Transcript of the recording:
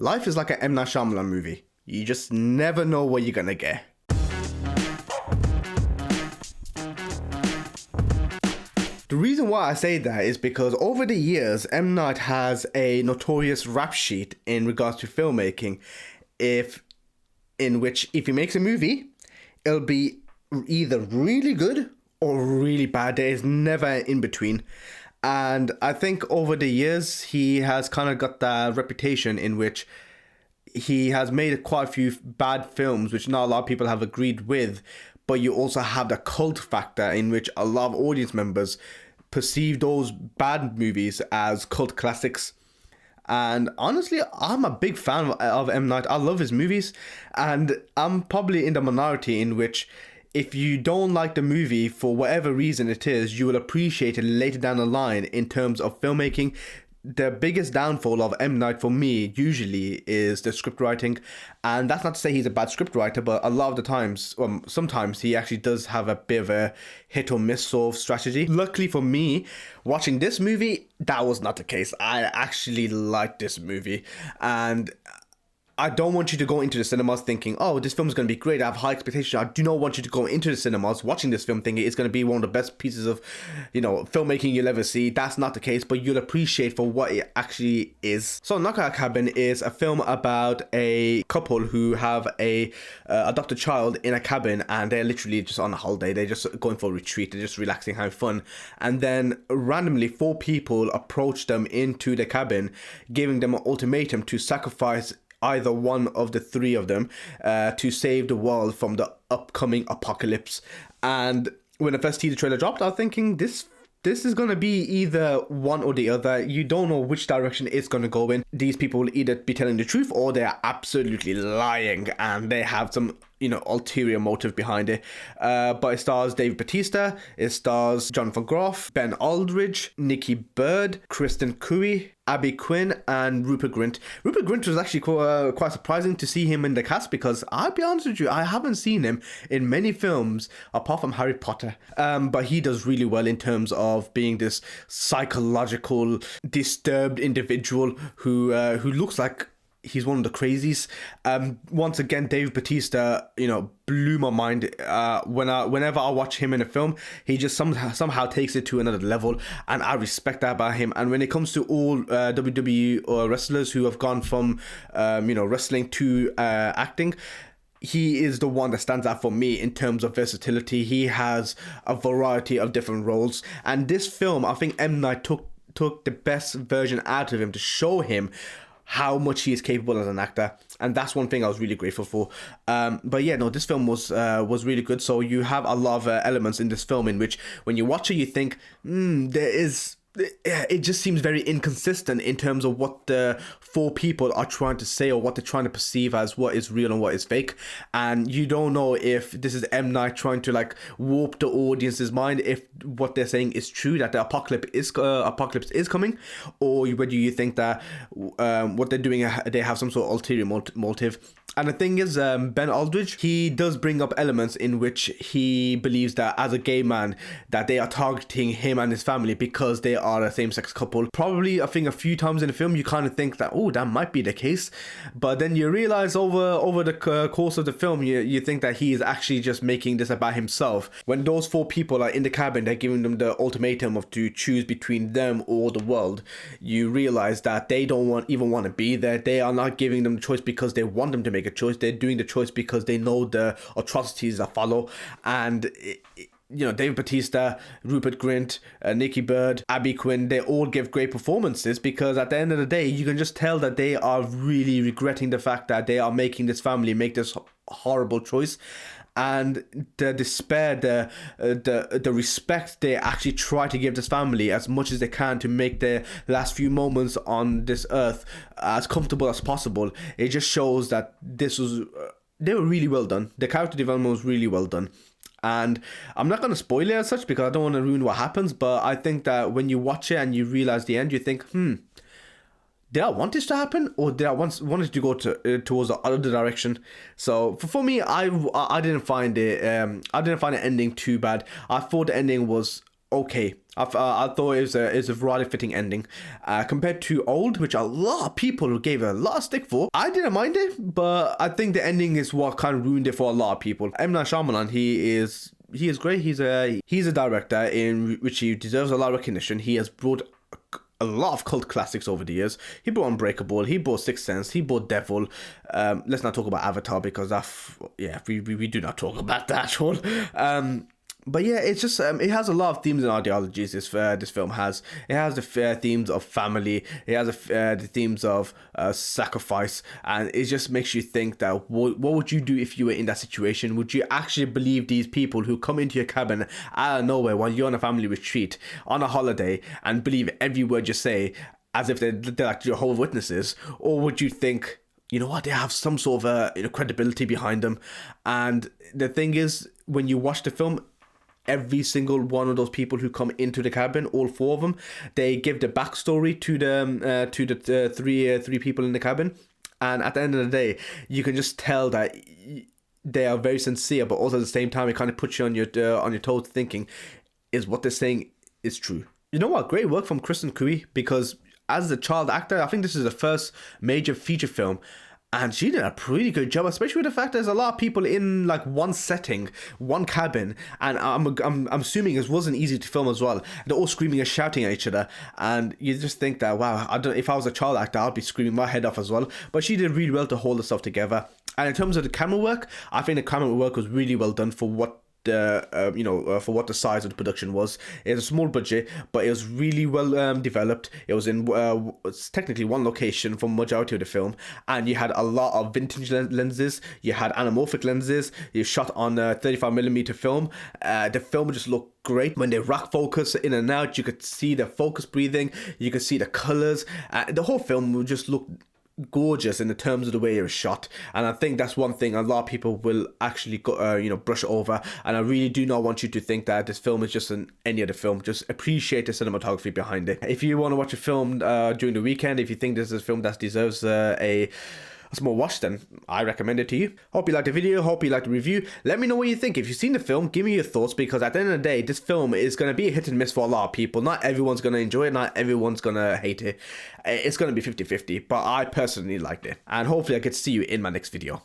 Life is like an M. Night Shyamalan movie. You just never know what you're gonna get. The reason why I say that is because over the years, M. Night has a notorious rap sheet in regards to filmmaking, in which if he makes a movie, it'll be either really good or really bad. There is never in between. And I think over the years, he has kind of got that reputation in which he has made quite a few bad films, which not a lot of people have agreed with, but you also have the cult factor in which a lot of audience members perceive those bad movies as cult classics. And honestly, I'm a big fan of M. Night. I love his movies, and I'm probably in the minority in which if you don't like the movie for whatever reason it is, you will appreciate it later down the line in terms of filmmaking. The biggest downfall of M. Night for me usually is the script writing, and that's not to say he's a bad script writer, but a lot of the times, sometimes he actually does have a bit of a hit or miss sort of strategy. Luckily for me, watching this movie, that was not the case. I actually liked this movie, and I don't want you to go into the cinemas thinking, oh, this film is going to be great, I have high expectations. I do not want you to go into the cinemas watching this film thinking it's going to be one of the best pieces of, filmmaking you'll ever see. That's not the case, but you'll appreciate for what it actually is. So Knockout Cabin is a film about a couple who have a adopted child in a cabin, and they're literally just on a holiday. They're just going for a retreat. They're just relaxing, having fun. And then randomly 4 people approach them into the cabin, giving them an ultimatum to sacrifice either one of the 3 of them to save the world from the upcoming apocalypse. And when the first teaser trailer dropped, I was thinking this is going to be either one or the other. You don't know which direction it's going to go in. These people will either be telling the truth or they're absolutely lying, and they have some ulterior motive behind it. But it stars Dave Bautista, it stars Jonathan Groff, Ben Aldridge, Nikki Bird, Kristen Cui, Abby Quinn, and Rupert Grint. Rupert Grint was actually quite surprising to see him in the cast, because I'll be honest with you, I haven't seen him in many films apart from Harry Potter. But he does really well in terms of being this psychological, disturbed individual who looks like he's one of the crazies. Once again, Dave Bautista, blew my mind. Whenever I watch him in a film, he just somehow takes it to another level, and I respect that about him. And when it comes to all WWE wrestlers who have gone from wrestling to acting, he is the one that stands out for me in terms of versatility. He has a variety of different roles, and this film, I think M. Night took the best version out of him to show him how much he is capable as an actor, and that's one thing I was really grateful for. But yeah, no, this film was really good. So you have a lot of elements in this film in which when you watch it, you think, it just seems very inconsistent in terms of what the 4 people are trying to say or what they're trying to perceive as what is real and what is fake. And you don't know if this is M. Night trying to warp the audience's mind, if what they're saying is true, that the apocalypse is coming, or whether you think that what they're doing, they have some sort of ulterior motive. And the thing is, Ben Aldridge, he does bring up elements in which he believes that as a gay man, that they are targeting him and his family because they are a same-sex couple. Probably, I think a few times in the film, you kind of think that, oh, that might be the case. But then you realize over the course of the film, you think that he is actually just making this about himself. When those 4 people are in the cabin, they're giving them the ultimatum of to choose between them or the world. You realize that they don't even want to be there. They are not giving them the choice because they want them to make a choice. They're doing the choice because they know the atrocities that follow. And Dave Bautista, Rupert Grint, Nikki Bird, Abby Quinn, they all give great performances, because at the end of the day, you can just tell that they are really regretting the fact that they are making this family make this horrible choice. And the despair, the respect they actually try to give this family as much as they can to make their last few moments on this earth as comfortable as possible. It just shows that they were really well done. The character development was really well done. And I'm not going to spoil it as such because I don't want to ruin what happens, but I think that when you watch it and you realize the end, you think, did I want this to happen, or did I want it to go towards the other direction? So for me, I didn't find it. I didn't find the ending too bad. I thought the ending was okay. I thought it was a rather fitting ending. Compared to Old, which a lot of people gave a lot of stick for, I didn't mind it, but I think the ending is what kind of ruined it for a lot of people. M. Night Shyamalan, he is great. He's a director in which he deserves a lot of recognition. He has brought a lot of cult classics over the years. He brought Unbreakable, he brought Sixth Sense, he brought Devil. Let's not talk about Avatar because we do not talk about that at all. But yeah, it's just it has a lot of themes and ideologies. This film has. It has the themes of family. It has the themes of sacrifice, and it just makes you think that what would you do if you were in that situation? Would you actually believe these people who come into your cabin out of nowhere while you're on a family retreat on a holiday and believe every word you say as if they're like Jehovah's Witnesses, or would you think, you know what, they have some sort of credibility behind them? And the thing is, when you watch the film, every single one of those people who come into the cabin, all four of them, they give the backstory to the three people in the cabin, and at the end of the day, you can just tell that they are very sincere, but also at the same time, it kind of puts you on your toes, thinking, is what they're saying is true? You know what? Great work from Kristen Cui, because as a child actor, I think this is the first major feature film. And she did a pretty good job, especially with the fact there's a lot of people in like one setting, one cabin, and I'm assuming it wasn't easy to film as well. They're all screaming and shouting at each other, and you just think that, wow, if I was a child actor, I'd be screaming my head off as well. But she did really well to hold the stuff together. And in terms of the camera work, I think the camera work was really well done for what for what the size of the production was. It was a small budget, but it was really well developed. It was in it's technically one location for majority of the film, and you had a lot of vintage lenses. You had anamorphic lenses. You shot on 35mm film. The film just looked great. When they rack focus in and out, you could see the focus breathing. You could see the colors. The whole film would just look gorgeous in the terms of the way it was shot, and I think that's one thing a lot of people will actually brush over. And I really do not want you to think that this film is just any other film. Just appreciate the cinematography behind it. If you want to watch a film during the weekend, if you think this is a film that deserves a small watch, then I recommend it to you. Hope you liked the video, hope you liked the review. Let me know what you think. If you've seen the film, give me your thoughts, because at the end of the day, this film is going to be a hit and miss for a lot of people. Not everyone's going to enjoy it, not everyone's going to hate it. It's going to be 50-50, but I personally liked it, and hopefully I get to see you in my next video.